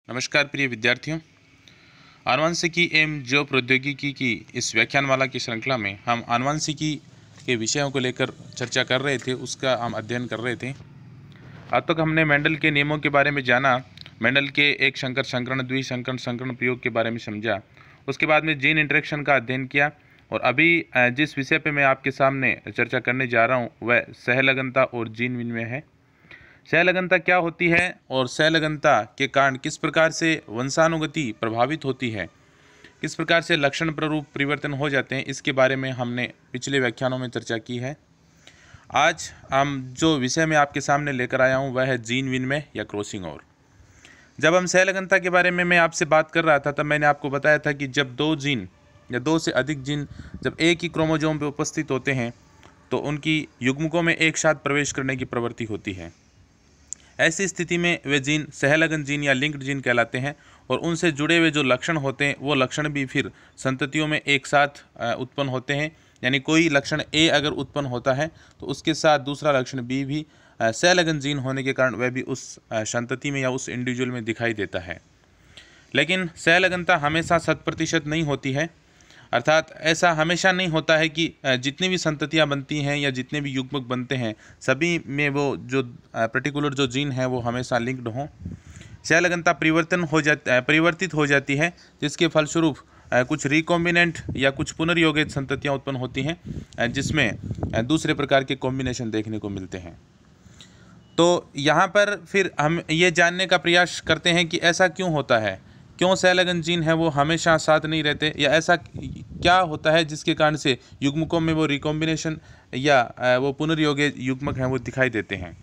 नमस्कार प्रिय विद्यार्थियों। आनुवंशिकी एवं जैव प्रौद्योगिकी की इस व्याख्यानमाला की श्रृंखला में हम आनुवंशिकी के विषयों को लेकर चर्चा कर रहे थे, उसका हम अध्ययन कर रहे थे। आज तक हमने मेंडल के नियमों के बारे में जाना, मेंडल के एक संकर संकरण, द्विसंकर संकरण प्रयोग के बारे में समझा, उसके बाद में जीन इंटरेक्शन का अध्ययन किया। और अभी जिस विषय पर मैं आपके सामने चर्चा करने जा रहा हूँ वह सहलगनता और जीन विनिमय है। सहलगनता क्या होती है और सहलगनता के कारण किस प्रकार से वंशानुगति प्रभावित होती है, किस प्रकार से लक्षण प्ररूप परिवर्तन हो जाते हैं, इसके बारे में हमने पिछले व्याख्यानों में चर्चा की है। आज हम जो विषय में आपके सामने लेकर आया हूँ वह है जीन विनिमय या क्रॉसिंग ओवर। जब हम सहलगनता के बारे में मैं आपसे बात कर रहा था तब मैंने आपको बताया था कि जब दो जीन या दो से अधिक जीन जब एक ही क्रोमोसोम पर उपस्थित होते हैं तो उनकी युग्मकों में एक साथ प्रवेश करने की प्रवृत्ति होती है। ऐसी स्थिति में वे जीन सहलगन जीन या लिंक्ड जीन कहलाते हैं और उनसे जुड़े हुए जो लक्षण होते हैं वो लक्षण भी फिर संततियों में एक साथ उत्पन्न होते हैं। यानी कोई लक्षण ए अगर उत्पन्न होता है तो उसके साथ दूसरा लक्षण बी भी सहलगन जीन होने के कारण वह भी उस संतति में या उस इंडिविजुअल में दिखाई देता है। लेकिन सहलगनता हमेशा 100% नहीं होती है, अर्थात ऐसा हमेशा नहीं होता है कि जितनी भी संततियां बनती हैं या जितने भी युग्मक बनते हैं सभी में वो जो पर्टिकुलर जो जीन है वो हमेशा लिंक्ड हों। सहलगनता परिवर्तित हो जाती है, जिसके फलस्वरूप कुछ रिकॉम्बिनेंट या कुछ पुनर्योगित संततियां उत्पन्न होती हैं जिसमें दूसरे प्रकार के कॉम्बिनेशन देखने को मिलते हैं। तो यहाँ पर फिर हम ये जानने का प्रयास करते हैं कि ऐसा क्यों होता है, क्यों सहलगन जीन है वो हमेशा साथ नहीं रहते, या ऐसा क्या होता है जिसके कारण से युग्मकों में वो रिकॉम्बिनेशन या वो पुनर्योग्य युग्मक हैं वो दिखाई देते हैं।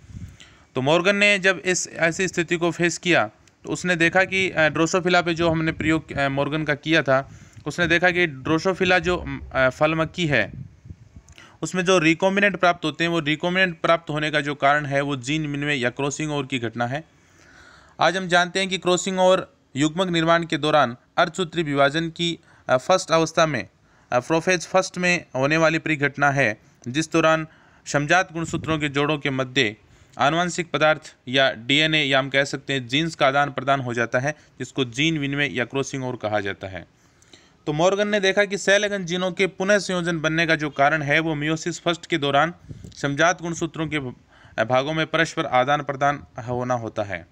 तो मॉर्गन ने जब इस ऐसी स्थिति को फेस किया तो उसने देखा कि ड्रोसोफिला पे जो हमने प्रयोग मॉर्गन का किया था, उसने देखा कि ड्रोसोफिला जो फल मक्खी है उसमें जो रिकॉम्बिनेंट प्राप्त होते हैं वो रिकॉम्बिनेंट प्राप्त होने का जो कारण है वो जीन विनिमय या क्रॉसिंग ओवर की घटना है। आज हम जानते हैं कि क्रॉसिंग ओवर युग्मक निर्माण के दौरान अर्धसूत्री विभाजन की फर्स्ट अवस्था में प्रोफेज फर्स्ट में होने वाली परिघटना है, जिस दौरान समजात गुणसूत्रों के जोड़ों के मध्य आनुवंशिक पदार्थ या डीएनए या हम कह सकते हैं जीन्स का आदान प्रदान हो जाता है, जिसको जीन विनिमय या क्रॉसिंग ओवर कहा जाता है। तो मॉर्गन ने देखा कि सहलगन जीनों के पुनः संयोजन बनने का जो कारण है वो मियोसिस फर्स्ट के दौरान समजात गुणसूत्रों के भागों में परस्पर आदान प्रदान होना होता है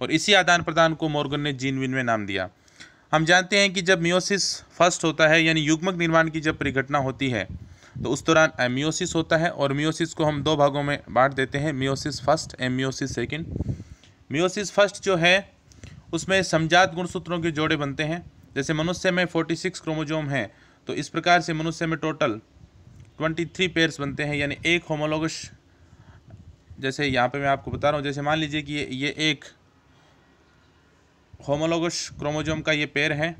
और इसी आदान प्रदान को मॉर्गन ने जीन विनिमय नाम दिया। हम जानते हैं कि जब मियोसिस फर्स्ट होता है यानी युग्मक निर्माण की जब परिघटना होती है तो उस दौरान मियोसिस होता है और मियोसिस को हम दो भागों में बांट देते हैं, meiosis first and meiosis second. Meiosis first जो है उसमें समजात गुणसूत्रों के जोड़े बनते हैं। जैसे मनुष्य में 46 क्रोमोसोम हैं तो इस प्रकार से मनुष्य में टोटल 23 पेयर्स बनते हैं, यानी एक होमोलोगस। जैसे यहाँ पे मैं आपको बता रहा हूँ, जैसे मान लीजिए कि ये एक होमोलोगस क्रोमोसोम का ये पेयर है।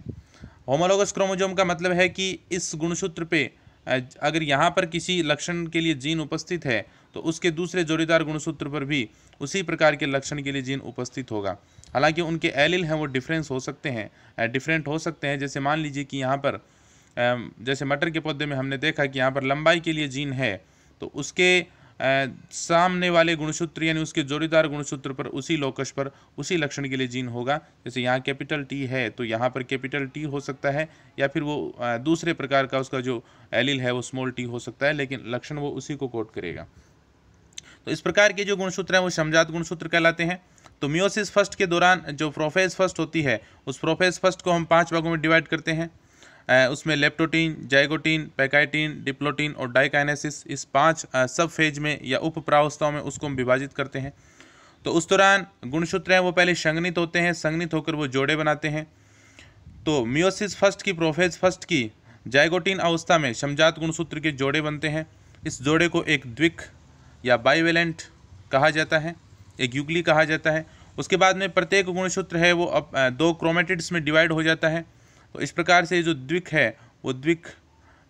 होमोलोगस क्रोमोसोम का मतलब है कि इस गुणसूत्र पे अगर यहाँ पर किसी लक्षण के लिए जीन उपस्थित है तो उसके दूसरे जोड़ीदार गुणसूत्र पर भी उसी प्रकार के लक्षण के लिए जीन उपस्थित होगा। हालांकि उनके एलिल हैं वो डिफरेंट हो सकते हैं। जैसे मान लीजिए कि यहाँ पर जैसे मटर के पौधे में हमने देखा कि यहाँ पर लंबाई के लिए जीन है तो उसके सामने वाले गुणसूत्र यानी उसके जोड़ीदार गुणसूत्र पर उसी लोकस पर उसी लक्षण के लिए जीन होगा। जैसे यहाँ कैपिटल टी है तो यहाँ पर कैपिटल टी हो सकता है, या फिर वो दूसरे प्रकार का उसका जो एलिल है वो स्मॉल टी हो सकता है, लेकिन लक्षण वो उसी को कोट करेगा। तो इस प्रकार के जो गुणसूत्र हैं वो समजात गुणसूत्र कहलाते हैं। तो मियोसिस फर्स्ट के दौरान जो प्रोफेज फर्स्ट होती है उस प्रोफेज फर्स्ट को हम 5 भागों में डिवाइड करते हैं। उसमें लेप्टोटीन, जाइगोटीन, पैकाइटीन, डिप्लोटीन और डाइकाइनेसिस, इस 5 सब फेज में या उप प्रावस्थाओं में उसको हम विभाजित करते हैं। तो उस दौरान गुणसूत्र हैं वो पहले संघनित होते हैं, संघनित होकर वो जोड़े बनाते हैं। तो मियोसिस फर्स्ट की प्रोफेज फर्स्ट की जाइगोटीन अवस्था में समजात गुणसूत्र के जोड़े बनते हैं। इस जोड़े को एक द्विक या बाइवेलेंट कहा जाता है, एक युगली कहा जाता है। उसके बाद में प्रत्येक गुणसूत्र है वो अब 2 क्रोमेटिड्स में डिवाइड हो जाता है। तो इस प्रकार से जो द्विक है वो द्विक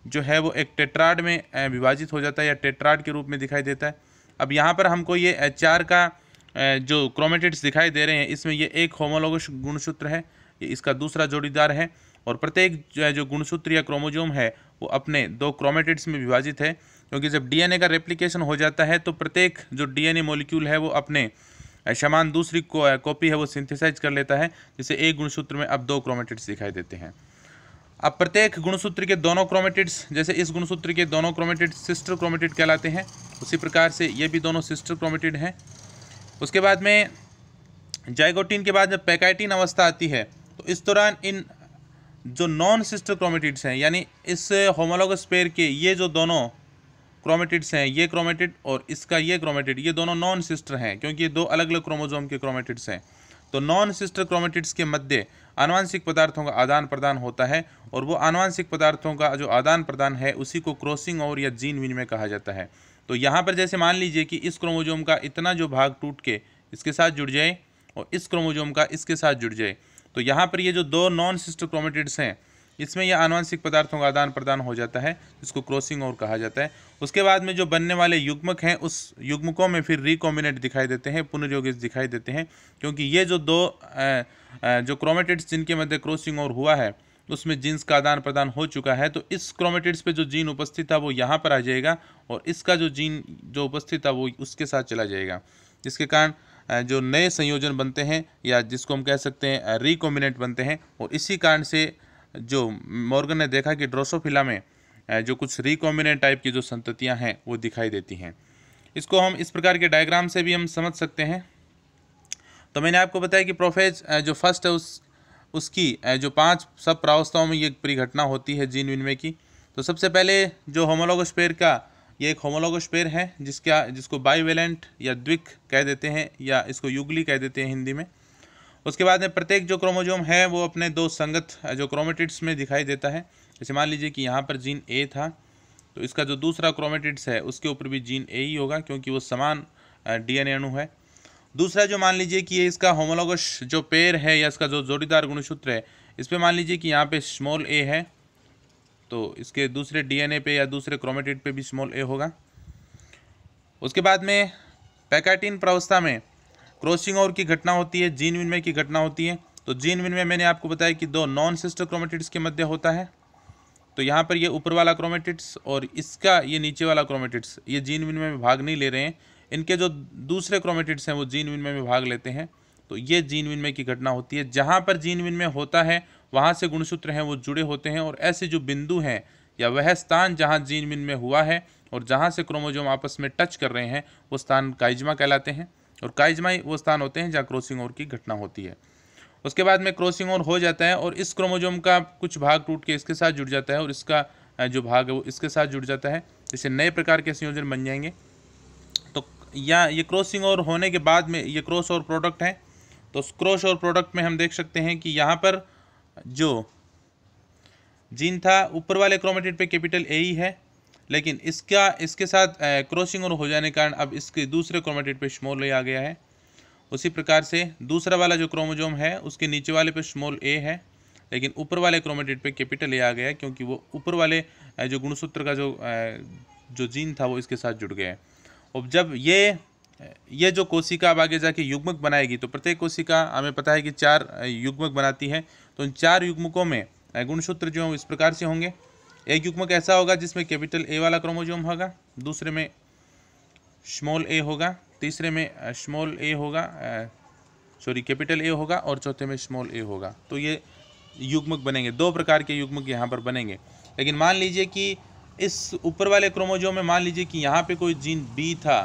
जो है वो एक टेट्राड में विभाजित हो जाता है या टेट्राड के रूप में दिखाई देता है। अब यहाँ पर हमको ये 4 का जो क्रोमेटिड्स दिखाई दे रहे हैं इसमें ये एक होमोलोगस गुणसूत्र है, ये इसका दूसरा जोड़ीदार है और प्रत्येक जो गुणसूत्र या क्रोमोसोम है वो अपने 2 क्रोमेटिड्स में विभाजित है। क्योंकि जब डीएनए का रेप्लिकेशन हो जाता है तो प्रत्येक जो डीएनए मॉलिक्यूल है वो अपने समान दूसरी कॉपी है वो सिंथेसाइज कर लेता है, जिससे एक गुणसूत्र में अब 2 क्रोमेटिड्स दिखाई देते हैं। अब प्रत्येक गुणसूत्र के दोनों क्रोमेटिड्स, जैसे इस गुणसूत्र के दोनों क्रोमेटिड्स सिस्टर क्रोमेटिड कहलाते हैं, उसी प्रकार से ये भी दोनों सिस्टर क्रोमेटिड हैं। उसके बाद में जाइगोटीन के बाद जब पैकाइटिन अवस्था आती है, तो इस दौरान इन जो नॉन सिस्टर क्रोमेटिड्स हैं, यानी इस होमोलॉगस पेयर के ये जो दोनों क्रोमेटिड्स हैं, ये क्रोमेटिड और इसका ये क्रोमेटिड, ये दोनों नॉन सिस्टर हैं, क्योंकि ये 2 अलग अलग क्रोमोसोम के क्रोमेटिड्स हैं। तो नॉन सिस्टर क्रोमेटिड्स के मध्य आनुवांशिक पदार्थों का आदान प्रदान होता है, और वो आनुवांशिक पदार्थों का जो आदान प्रदान है उसी को क्रॉसिंग ओवर या जीन विनिमय कहा जाता है। तो यहाँ पर जैसे मान लीजिए कि इस क्रोमोसोम का इतना जो भाग टूट के इसके साथ जुड़ जाए और इस क्रोमोसोम का इसके साथ जुड़ जाए, तो यहाँ पर ये जो 2 नॉन सिस्टर क्रोमेटिड्स हैं, इसमें यह आनुवांशिक पदार्थों का आदान प्रदान हो जाता है, जिसको क्रॉसिंग ओवर कहा जाता है। उसके बाद में जो बनने वाले युग्मक हैं, उस युग्मकों में फिर रिकॉम्बिनेट दिखाई देते हैं, पुनर्योगित दिखाई देते हैं, क्योंकि ये जो 2 जो क्रोमेटिड्स जिनके मध्य क्रॉसिंग ओवर हुआ है उसमें जीन्स का आदान प्रदान हो चुका है। तो इस क्रोमेटिड्स पे जो जीन उपस्थित था वो यहाँ पर आ जाएगा, और इसका जो जीन जो उपस्थित था वो उसके साथ चला जाएगा, जिसके कारण जो नए संयोजन बनते हैं, या जिसको हम कह सकते हैं रिकॉम्बिनेट बनते हैं। और इसी कारण से जो मॉर्गन ने देखा कि ड्रोसोफिला में जो कुछ रिकॉम्बिनेंट टाइप की जो संततियां हैं वो दिखाई देती हैं। इसको हम इस प्रकार के डायग्राम से भी हम समझ सकते हैं। तो मैंने आपको बताया कि प्रोफेज जो फर्स्ट है उसकी जो 5 सब प्रावस्थाओं में ये पूरी घटना होती है जीन विनिमय की। तो सबसे पहले जो होमोलॉगस पेयर का, ये एक होमोलॉगस पेयर है जिसको बाइवेलेंट या द्विक कह देते हैं, या इसको युगली कह देते हैं हिंदी में। उसके बाद में प्रत्येक जो क्रोमोसोम है वो अपने 2 संगत जो क्रोमेटिड्स में दिखाई देता है। जैसे मान लीजिए कि यहाँ पर जीन ए था, तो इसका जो दूसरा क्रोमेटिड्स है उसके ऊपर भी जीन ए ही होगा, क्योंकि वो समान डीएनए अणु है। दूसरा जो मान लीजिए कि ये इसका होमोलॉगस जो पेयर है, या इसका जो जोड़ीदार गुणसूत्र है, इस पर मान लीजिए कि यहाँ पे स्मॉल ए है, तो इसके दूसरे डीएनए पे या दूसरे क्रोमेटिड पे भी स्मॉल ए होगा। उसके बाद में पैकाइटिन प्रावस्था में क्रॉसिंग ओवर की घटना होती है, जीन विनिमय की घटना होती है। तो जीन विनिमय मैंने आपको बताया कि 2 नॉन सिस्टर क्रोमेटिड्स के मध्य होता है। तो यहाँ पर ये ऊपर वाला क्रोमेटिड्स और इसका ये नीचे वाला क्रोमेटिड्स, ये जीन विनिमय में भाग नहीं ले रहे हैं। इनके जो दूसरे क्रोमेटिड्स हैं वो जीन विनिमय में भाग लेते हैं। तो ये जीन विनिमय की घटना होती है। जहाँ पर जीन विनिमय होता है वहाँ से गुणसूत्र हैं वो जुड़े होते हैं, और ऐसे जो बिंदु हैं या वह स्थान जहाँ जीन विनिमय हुआ है और जहाँ से क्रोमोसोम आपस में टच कर रहे हैं, वो स्थान काइजमा कहलाते हैं। और काइजमा ही वो स्थान होते हैं जहाँ क्रॉसिंग ओवर की घटना होती है। उसके बाद में क्रॉसिंग ओवर हो जाता है, और इस क्रोमोसोम का कुछ भाग टूट के इसके साथ जुड़ जाता है, और इसका जो भाग है वो इसके साथ जुड़ जाता है, जिससे नए प्रकार के संयोजन बन जाएंगे। तो या ये क्रॉसिंग ओवर होने के बाद में ये क्रॉस ओवर प्रोडक्ट है। तो क्रॉस ओवर प्रोडक्ट में हम देख सकते हैं कि यहाँ पर जो जीन था ऊपर वाले क्रोमेटिड पे कैपिटल ए ही है, लेकिन इसके साथ क्रॉसिंग ओवर हो जाने के कारण अब इसके दूसरे क्रोमेटिड पे स्मॉल ए आ गया है। उसी प्रकार से दूसरा वाला जो क्रोमोसोम है उसके नीचे वाले पे स्मॉल ए है, लेकिन ऊपर वाले क्रोमेटिड पे कैपिटल ए आ गया है, क्योंकि वो ऊपर वाले जो गुणसूत्र का जो जीन था वो इसके साथ जुड़ गया है। अब जब ये जो कोशिका अब आगे जाके युग्मक बनाएगी, तो प्रत्येक कोशिका हमें पता है कि 4 युग्मक बनाती है। तो इन 4 युग्मकों में गुणसूत्र जो है इस प्रकार से होंगे। एक युग्मक ऐसा होगा जिसमें कैपिटल ए वाला क्रोमोसोम होगा, दूसरे में स्मॉल ए होगा, तीसरे में स्मॉल ए होगा, कैपिटल ए होगा, और चौथे में स्मॉल ए होगा। तो ये युग्मक बनेंगे। 2 प्रकार के युग्मक यहाँ पर बनेंगे। लेकिन मान लीजिए कि इस ऊपर वाले क्रोमोसोम में मान लीजिए कि यहाँ पे कोई जीन बी था,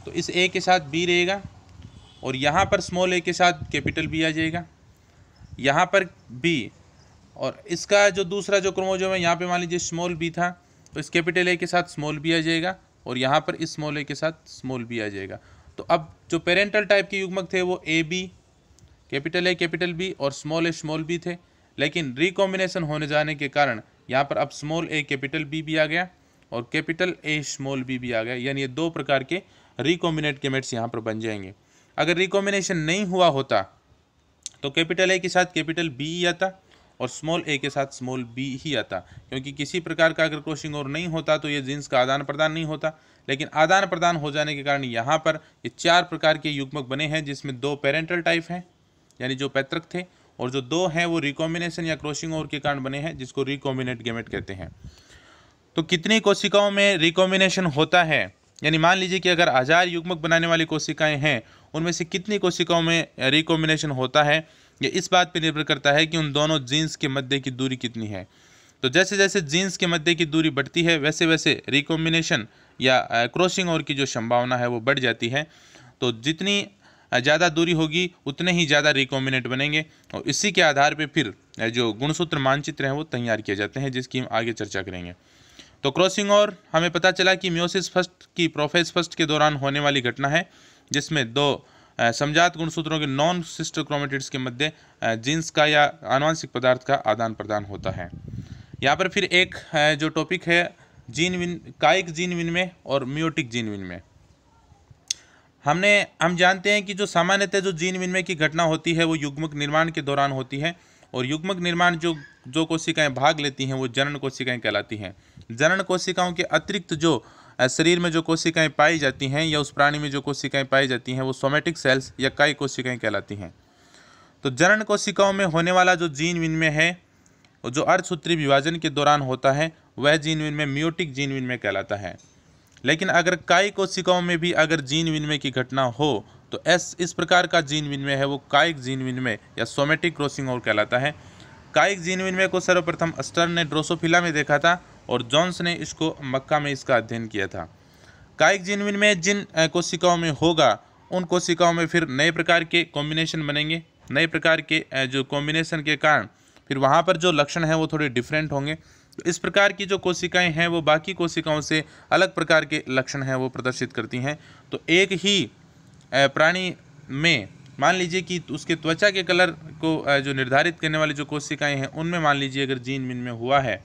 तो इस ए के साथ बी रहेगा, और यहाँ पर स्मॉल ए के साथ कैपिटल बी आ जाएगा, यहाँ पर बी, और इसका जो दूसरा जो क्रोमोसोम है यहाँ पे मान लीजिए स्मॉल बी था, तो इस कैपिटल ए के साथ स्मॉल बी आ जाएगा, और यहाँ पर इस स्मॉल ए के साथ स्मॉल बी आ जाएगा। तो अब जो पेरेंटल टाइप के युग्मक थे वो A B, capital A capital B और स्मॉल ए स्मॉल बी थे, लेकिन रिकॉम्बिनेशन होने जाने के कारण यहाँ पर अब स्मॉल ए कैपिटल बी भी आ गया और कैपिटल ए स्मॉल बी भी आ गया, यानी ये 2 प्रकार के रिकॉम्बिनेट गेमेट्स यहाँ पर बन जाएंगे। अगर रिकॉम्बिनेशन नहीं हुआ होता तो कैपिटल ए के साथ कैपिटल बी ही आता और स्मॉल ए के साथ स्मॉल बी ही आता, क्योंकि किसी प्रकार का अगर क्रॉसिंग ओवर नहीं होता तो ये जीन्स का आदान प्रदान नहीं होता। लेकिन आदान प्रदान हो जाने के कारण यहाँ पर ये 4 प्रकार के युग्मक बने हैं, जिसमें 2 पेरेंटल टाइप हैं यानी जो पैतृक थे, और जो 2 हैं वो रिकॉम्बिनेशन या क्रॉसिंग ओवर के कारण बने हैं, जिसको रिकॉम्बिनेट गेमेट कहते हैं। तो कितनी कोशिकाओं में रिकॉम्बिनेशन होता है यानी मान लीजिए कि अगर 1000 युग्मक बनाने वाली कोशिकाएं हैं, उनमें से कितनी कोशिकाओं में रिकॉम्बिनेशन होता है, ये इस बात पर निर्भर करता है कि उन दोनों जीन्स के मध्य की दूरी कितनी है। तो जैसे जैसे जीन्स के मध्य की दूरी बढ़ती है, वैसे वैसे रिकॉम्बिनेशन या क्रॉसिंग ओवर की जो संभावना है वो बढ़ जाती है। तो जितनी ज़्यादा दूरी होगी उतने ही ज़्यादा रिकॉम्बिनेंट बनेंगे, और इसी के आधार पे फिर जो गुणसूत्र मानचित्र हैं वो तैयार किए जाते हैं, जिसकी हम आगे चर्चा करेंगे। तो क्रॉसिंग ओवर हमें पता चला कि मियोसिस फर्स्ट की प्रोफेज फर्स्ट के दौरान होने वाली घटना है, जिसमें दो समजात गुणसूत्रों के नॉन सिस्टर क्रोमेटिड्स के मध्य जीन्स का या आनुवंशिक पदार्थ का आदान प्रदान होता है। यहाँ पर फिर एक जो टॉपिक है कायिक जीन विनिमय और मियोटिक जीन विनिमय। हम जानते हैं कि जो सामान्यतः जो जीन विनिमय की घटना होती है वो युग्मक निर्माण के दौरान होती है, और युग्मक निर्माण जो कोशिकाएं भाग लेती हैं वो जनन कोशिकाएं कहलाती हैं। जनन कोशिकाओं के अतिरिक्त जो शरीर में जो कोशिकाएं पाई जाती हैं या उस प्राणी में जो कोशिकाएं पाई जाती हैं वो सोमेटिक सेल्स या कायिक कोशिकाएं कहलाती हैं। तो जनन कोशिकाओं में होने वाला जो जीन विनिमय है, जो अर्धसूत्री विभाजन के दौरान होता है, वह जीन विनिमय मियोटिक जीन विनिमय कहलाता है। लेकिन अगर कायिक कोशिकाओं में भी अगर जीन विनिमय की घटना हो तो इस प्रकार का जीन विनिमय है वो कायिक जीन विनिमय या सोमेटिक क्रॉसिंग ओवर कहलाता है। कायिक जीन विनिमय को सर्वप्रथम स्टर्न ने ड्रोसोफिला में देखा था और जॉन्स ने इसको मक्का में इसका अध्ययन किया था। कायिक जीन विनिमय जिन कोशिकाओं में होगा उन कोशिकाओं में फिर नए प्रकार के कॉम्बिनेशन बनेंगे। नए प्रकार के जो कॉम्बिनेशन के कारण फिर वहाँ पर जो लक्षण हैं वो थोड़े डिफरेंट होंगे। तो इस प्रकार की जो कोशिकाएं हैं वो बाकी कोशिकाओं से अलग प्रकार के लक्षण हैं वो प्रदर्शित करती हैं। तो एक ही प्राणी में मान लीजिए कि उसके त्वचा के कलर को जो निर्धारित करने वाली जो कोशिकाएं हैं उनमें मान लीजिए अगर जीन विनिमय हुआ है,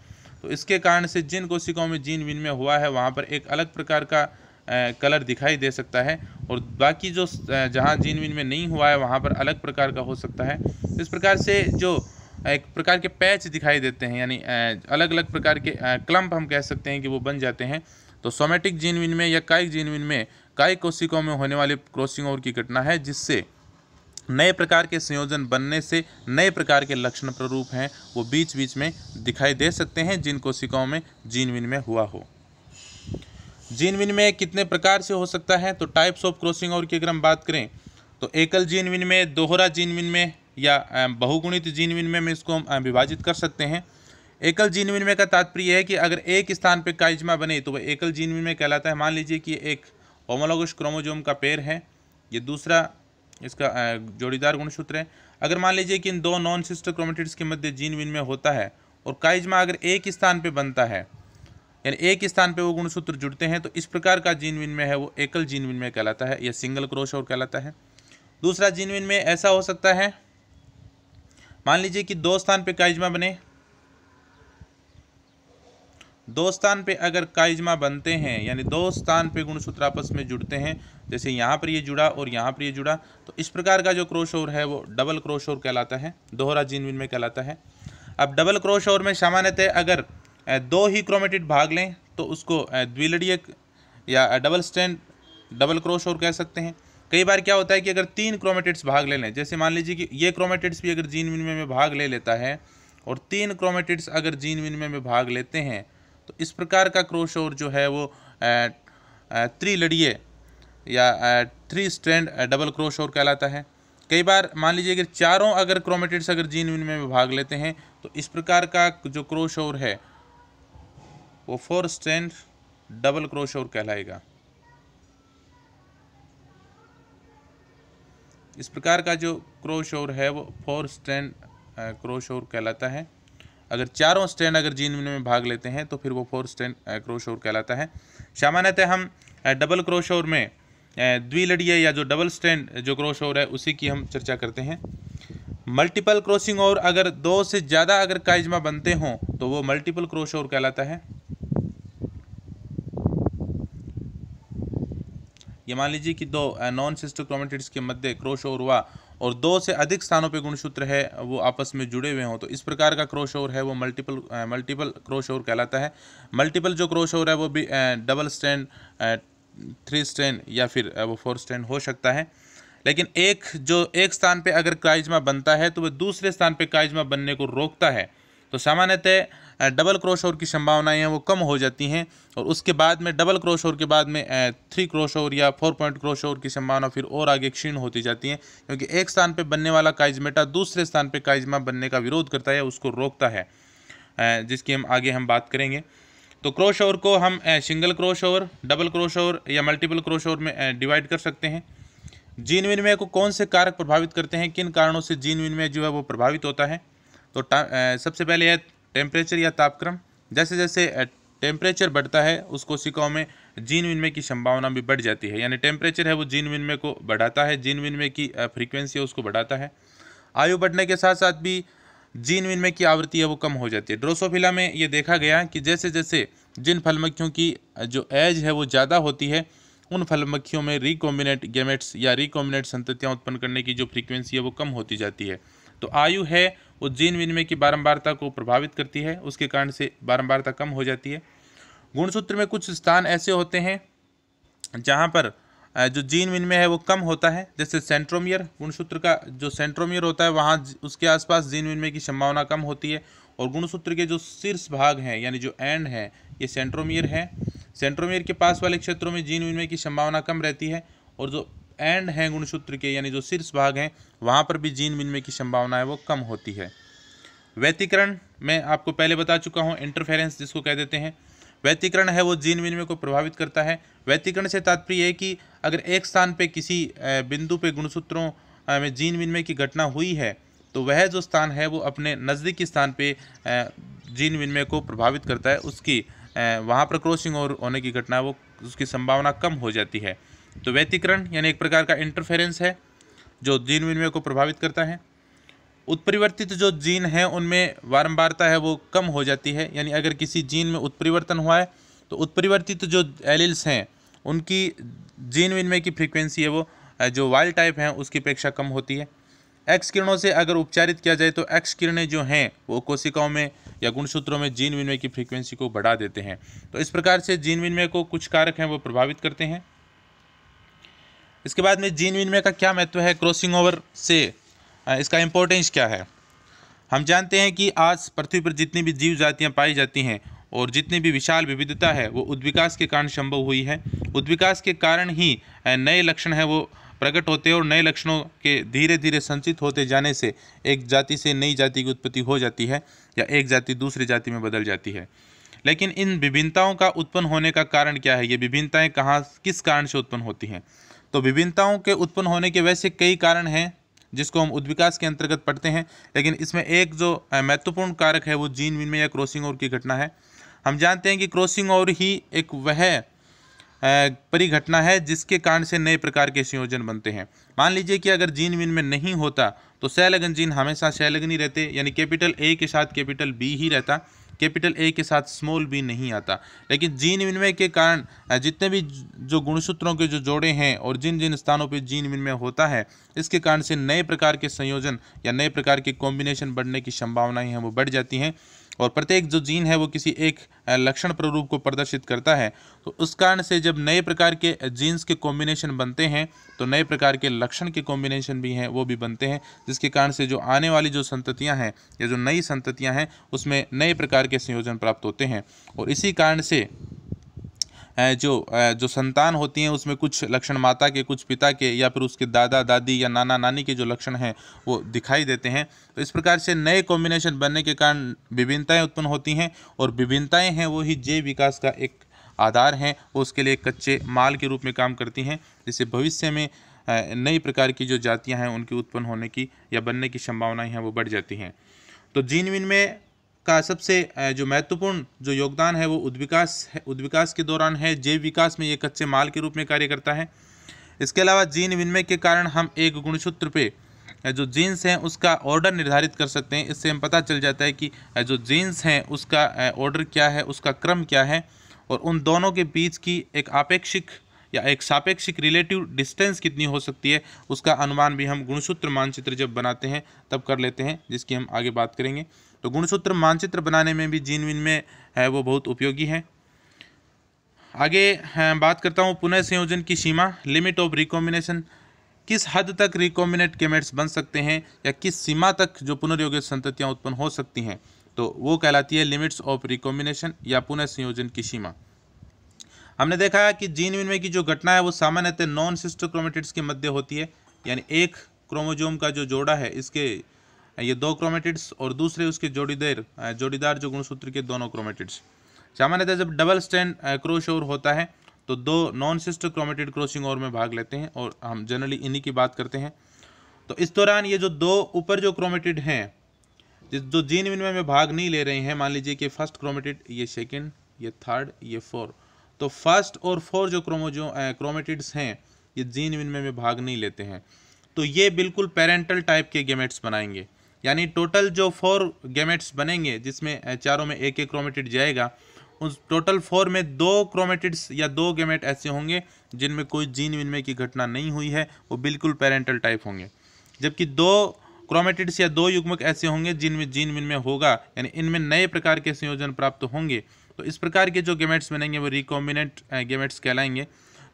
तो इसके कारण से जिन कोशिकाओं में जीन विनिमय हुआ है वहाँ पर एक अलग प्रकार का कलर दिखाई दे सकता है, और बाकी जो जहाँ जीन विनिमय नहीं हुआ है वहाँ पर अलग प्रकार का हो सकता है। इस प्रकार से जो एक प्रकार के पैच दिखाई देते हैं, यानी अलग अलग प्रकार के क्लम्प हम कह सकते हैं कि वो बन जाते हैं। तो सोमेटिक जीन विनिमय या कायिक जीन विनिमय कायिक कोशिकाओं में होने वाले क्रॉसिंग ओवर की घटना है, जिससे नए प्रकार के संयोजन बनने से नए प्रकार के लक्षण प्ररूप हैं वो बीच बीच में दिखाई दे सकते हैं जिन कोशिकाओं में जीन विनिमय हुआ हो। जीन विनिमय कितने प्रकार से हो सकता है? तो टाइप्स ऑफ क्रॉसिंग ओवर की अगर हम बात करें तो एकल जीन विनिमय, दोहरा जीन विनिमय या बहुगुणित जीन विनिमय में इसको हम विभाजित कर सकते हैं। एकल जीन विनिमय का तात्पर्य है कि अगर एक स्थान पर काइजमा बने तो वह एकल जीन विनिमय कहलाता है। मान लीजिए कि एक होमोलोगस क्रोमोसोम का पेयर है, ये दूसरा इसका जोड़ीदार गुणसूत्र है। अगर मान लीजिए कि इन दो नॉन सिस्टर क्रोमेटिड्स के मध्य जीन विनिमय होता है और काइजमा अगर एक स्थान पे बनता है, यानी एक स्थान पे वो गुणसूत्र जुड़ते हैं, तो इस प्रकार का जीन विनिमय है वो एकल जीन विनिमय कहलाता है या सिंगल क्रॉस ओवर कहलाता है। दूसरा जीन विनिमय ऐसा हो सकता है, मान लीजिए कि दो स्थान पे काइजमा बने, दो स्थान पे अगर काइजमा बनते हैं यानी दो स्थान पे गुणसूत्र आपस में जुड़ते हैं, जैसे यहाँ पर ये जुड़ा और यहाँ पर ये जुड़ा, तो इस प्रकार का जो क्रॉस ओवर है वो डबल क्रॉस ओवर कहलाता है, दोहरा जीन विनिमय कहलाता है। अब डबल क्रॉस ओवर में सामान्यतः अगर दो ही क्रोमेटिड भाग लें तो उसको द्विलड़ीय या double strand double cross over कह सकते हैं। कई बार क्या होता है कि अगर तीन क्रोमेटिड्स भाग ले लें, जैसे मान लीजिए कि ये क्रोमेटिड्स भी अगर जीन विनिमय में भाग ले लेता है और तीन क्रोमेटिड्स अगर जीन विनिमय में भाग लेते हैं, तो इस प्रकार का क्रॉस ओवर जो है वो त्रिलड़ीय या three strand double cross over कहलाता है। कई बार मान लीजिए कि चारों अगर क्रोमेटिड्स अगर जीन विनिमय में भाग लेते हैं तो इस प्रकार का जो क्रॉस ओवर है वो four strand double cross over कहलाएगा। इस प्रकार का जो क्रॉस ओवर है वो फोर स्ट्रैंड क्रॉस ओवर कहलाता है। अगर चारों स्ट्रैंड अगर जीन विनिमय में भाग लेते हैं तो फिर वो फोर स्ट्रैंड क्रॉस ओवर कहलाता है। सामान्यतः हम डबल क्रॉस ओवर में द्विलड़ीय या जो डबल स्ट्रैंड जो क्रॉस ओवर है उसी की हम चर्चा करते हैं। मल्टीपल क्रॉसिंग ओवर अगर दो से ज़्यादा अगर काइजमा बनते हों तो वो मल्टीपल क्रॉस ओवर कहलाता है। ये मान लीजिए कि दो नॉन सिस्टर क्रोमेटिड्स के मध्य क्रॉस ओवर हुआ और दो से अधिक स्थानों पे गुणसूत्र है वो आपस में जुड़े हुए हों, तो इस प्रकार का क्रॉस ओवर है वो मल्टीपल क्रॉस ओवर कहलाता है। मल्टीपल जो क्रॉस ओवर है वो भी डबल स्ट्रैंड, थ्री स्ट्रैंड या फिर वो फोर स्ट्रैंड हो सकता है। लेकिन एक स्थान पे अगर काइजमा बनता है तो वह दूसरे स्थान पे काइजमा बनने को रोकता है, तो सामान्यतः डबल क्रॉसओवर की संभावनाएं हैं वो कम हो जाती हैं, और उसके बाद में डबल क्रॉसओवर के बाद में 3 क्रॉसओवर या 4 पॉइंट क्रॉसओवर की संभावना फिर और आगे क्षीण होती जाती है, क्योंकि एक स्थान पे बनने वाला काइजमेटा दूसरे स्थान पे काइजमा बनने का विरोध करता है, उसको रोकता है, जिसकी हम आगे बात करेंगे। तो क्रॉसओवर को हम सिंगल क्रॉसओवर, डबल क्रॉसओवर या मल्टीपल क्रॉसओवर में डिवाइड कर सकते हैं। जीन विनिमय को कौन से कारक प्रभावित करते हैं, किन कारणों से जीन विनिमय जो है वो प्रभावित होता है? तो सबसे पहले है टेम्परेचर या तापक्रम। जैसे जैसे टेम्परेचर बढ़ता है उस कोशिकाओं में जीन विनिमय की संभावना भी बढ़ जाती है, यानी टेम्परेचर है वो जीन विनिमय को बढ़ाता है, जीन विनिमय की फ्रीक्वेंसी है उसको बढ़ाता है। आयु बढ़ने के साथ साथ भी जीन विनिमय की आवृत्ति है वो कम हो जाती है। ड्रोसोफिला में ये देखा गया कि जैसे जैसे जिन फलमक्खियों की जो एज है वो ज़्यादा होती है, उन फलमक्खियों में रिकॉम्बिनेट गैमेट्स या रिकॉम्बिनेट संततियाँ उत्पन्न करने की जो फ्रीक्वेंसी है वो कम होती जाती है। तो आयु है वो जीन विनिमय की बारंबारता को प्रभावित करती है, उसके कारण से बारंबारता कम हो जाती है। गुणसूत्र में कुछ स्थान ऐसे होते हैं जहाँ पर जो जीन विनिमय है वो कम होता है, जैसे सेंट्रोमियर, गुणसूत्र का जो सेंट्रोमियर होता है वहाँ उसके आसपास जीन विनिमय की संभावना कम होती है, और गुणसूत्र के जो शीर्ष भाग हैं यानी जो एंड है ये सेंट्रोमियर है, सेंट्रोमियर के पास वाले क्षेत्रों में जीन विनिमय की संभावना कम रहती है, और जो एंड हैं गुणसूत्र के यानी जो शीर्ष भाग हैं वहाँ पर भी जीन विनिमय की संभावना है वो कम होती है। व्यतिकरण मैं आपको पहले बता चुका हूँ, इंटरफेरेंस जिसको कह देते हैं। व्यतिकरण है वो जीन विनिमय को प्रभावित करता है। व्यतिकरण से तात्पर्य है कि अगर एक स्थान पे किसी बिंदु पे गुणसूत्रों में जीन विनिमय की घटना हुई है तो वह जो स्थान है वो अपने नज़दीकी स्थान पे जीन विनिमय को प्रभावित करता है, उसकी वहाँ पर क्रॉसिंग और होने की घटना वो उसकी संभावना कम हो जाती है। तो व्यतिकरण यानी एक प्रकार का इंटरफेरेंस है जो जीन विनिमय को प्रभावित करता है। उत्परिवर्तित जो जीन हैं उनमें बारंबारता है वो कम हो जाती है, यानी अगर किसी जीन में उत्परिवर्तन हुआ है तो उत्परिवर्तित जो एलिल्स हैं उनकी जीन विनिमय की फ्रीक्वेंसी है वो जो वाइल्ड टाइप हैं उसकी अपेक्षा कम होती है। एक्स किरणों से अगर उपचारित किया जाए तो एक्स किरणें जो हैं वो कोशिकाओं में या गुणसूत्रों में जीन विनिमय की फ्रीक्वेंसी को बढ़ा देते हैं। तो इस प्रकार से जीन विनिमय को कुछ कारक हैं वो प्रभावित करते हैं। इसके बाद में जीन विनिमय का क्या महत्व है, क्रॉसिंग ओवर से इसका इम्पोर्टेंस क्या है? हम जानते हैं कि आज पृथ्वी पर जितनी भी जीव जातियाँ पाई जाती हैं और जितनी भी विशाल विविधता है वो उद्विकास के कारण संभव हुई है। उद्विकास के कारण ही नए लक्षण हैं वो प्रकट होते हैं, और नए लक्षणों के धीरे धीरे संचित होते जाने से एक जाति से नई जाति की उत्पत्ति हो जाती है या एक जाति दूसरी जाति में बदल जाती है। लेकिन इन विभिन्नताओं का उत्पन्न होने का कारण क्या है, ये विभिन्नताएँ कहाँ किस कारण से उत्पन्न होती हैं? तो विभिन्नताओं के उत्पन्न होने के वैसे कई कारण हैं जिसको हम उद्विकास के अंतर्गत पढ़ते हैं, लेकिन इसमें एक जो महत्वपूर्ण कारक है वो जीन विनिमय या क्रॉसिंग ओवर की घटना है। हम जानते हैं कि क्रॉसिंग ओवर ही एक वह परिघटना है जिसके कारण से नए प्रकार के संयोजन बनते हैं। मान लीजिए कि अगर जीन विनिमय नहीं होता तो सहलग्न जीन हमेशा सहलग्न ही रहते, यानी कैपिटल ए के साथ कैपिटल बी ही रहता, कैपिटल ए के साथ स्मॉल बी नहीं आता। लेकिन जीन विनिमय के कारण जितने भी जो गुणसूत्रों के जो जोड़े हैं और जिन जिन स्थानों पे जीन विनिमय होता है इसके कारण से नए प्रकार के संयोजन या नए प्रकार के कॉम्बिनेशन बढ़ने की संभावनाएं हैं वो बढ़ जाती हैं, और प्रत्येक जो जीन है वो किसी एक लक्षण प्ररूप को प्रदर्शित करता है। तो उस कारण से जब नए प्रकार के जीन्स के कॉम्बिनेशन बनते हैं तो नए प्रकार के लक्षण के कॉम्बिनेशन भी हैं वो भी बनते हैं, जिसके कारण से जो आने वाली जो संततियां हैं या जो नई संततियां हैं उसमें नए प्रकार के संयोजन प्राप्त होते हैं। और इसी कारण से जो संतान होती हैं उसमें कुछ लक्षण माता के, कुछ पिता के, या फिर उसके दादा दादी या नाना नानी के जो लक्षण हैं वो दिखाई देते हैं। तो इस प्रकार से नए कॉम्बिनेशन बनने के कारण विभिन्नताएं उत्पन्न होती हैं, और विभिन्नताएं हैं वो ही जैव विकास का एक आधार हैं, वो उसके लिए कच्चे माल के रूप में काम करती हैं, जिससे भविष्य में नई प्रकार की जो जातियाँ हैं उनकी उत्पन्न होने की या बनने की संभावनाएँ हैं वो बढ़ जाती हैं। तो जीन विनिमय का सबसे जो महत्वपूर्ण जो योगदान है वो उद्विकास के दौरान है। जैव विकास में ये कच्चे माल के रूप में कार्य करता है। इसके अलावा जीन विनिमय के कारण हम एक गुणसूत्र पे जो जीन्स हैं उसका ऑर्डर निर्धारित कर सकते हैं। इससे हम पता चल जाता है कि जो जीन्स हैं उसका ऑर्डर क्या है, उसका क्रम क्या है, और उन दोनों के बीच की एक आपेक्षिक या एक सापेक्षिक रिलेटिव डिस्टेंस कितनी हो सकती है, उसका अनुमान भी हम गुणसूत्र मानचित्र जब बनाते हैं तब कर लेते हैं, जिसकी हम आगे बात करेंगे। तो गुणसूत्र मानचित्र बनाने में भी जीन विनिमय है वो बहुत उपयोगी है। आगे बात करता हूँ पुनः संयोजन की सीमा, लिमिट ऑफ रिकॉम्बिनेशन। किस हद तक रिकॉम्बिनेट गैमेट्स बन सकते हैं या किस सीमा तक जो पुनर्योगित संततियाँ उत्पन्न हो सकती हैं। तो वो कहलाती है लिमिट्स ऑफ रिकॉम्बिनेशन या पुनः संयोजन की सीमा। हमने देखा है कि जीन विनिमय की जो घटना है वो सामान्यतः नॉन सिस्टर क्रोमेटिड्स के मध्य होती है, यानी एक क्रोमोजोम का जो जोड़ा है इसके ये दो क्रोमेटिड्स और दूसरे उसके जोड़ीदार जो गुणसूत्र के दोनों क्रोमेटिड्स। सामान्यतः जब डबल स्ट्रैंड क्रॉस ओवर होता है तो दो non sister chromatid crossing over में भाग लेते हैं और हम जनरली इन्हीं की बात करते हैं। तो इस दौरान ये जो दो ऊपर जो क्रोमेटिड हैं जो जीन विनिमय में भाग नहीं ले रहे हैं, मान लीजिए कि फर्स्ट क्रोमेटिड, ये सेकंड, ये थर्ड, ये फोर, तो फर्स्ट और फोर जो क्रोमेटिड्स हैं ये जीन विनिमय में भाग नहीं लेते हैं, तो ये बिल्कुल पेरेंटल टाइप के गैमेट्स बनाएंगे। यानी टोटल जो 4 गैमेट्स बनेंगे जिसमें चारों में एक एक क्रोमेटिड जाएगा, उस टोटल 4 में 2 क्रोमेटिड्स या 2 गैमेट ऐसे होंगे जिनमें कोई जीन विनिमय की घटना नहीं हुई है, वो बिल्कुल पेरेंटल टाइप होंगे। जबकि 2 क्रोमेटिड्स या 2 युग्मक ऐसे होंगे जिनमें जीन विनिमय होगा, यानी इनमें नए प्रकार के संयोजन प्राप्त होंगे। तो इस प्रकार के जो गैमेट्स बनेंगे वो रिकॉम्बिनेंट गैमेट्स कहलाएंगे।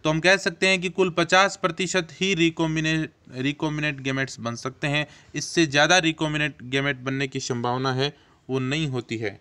तो हम कह सकते हैं कि कुल 50% ही रिकॉम्बिनेंट गैमेट्स बन सकते हैं। इससे ज़्यादा रिकॉम्बिनेंट गैमेट बनने की संभावना है वो नहीं होती है।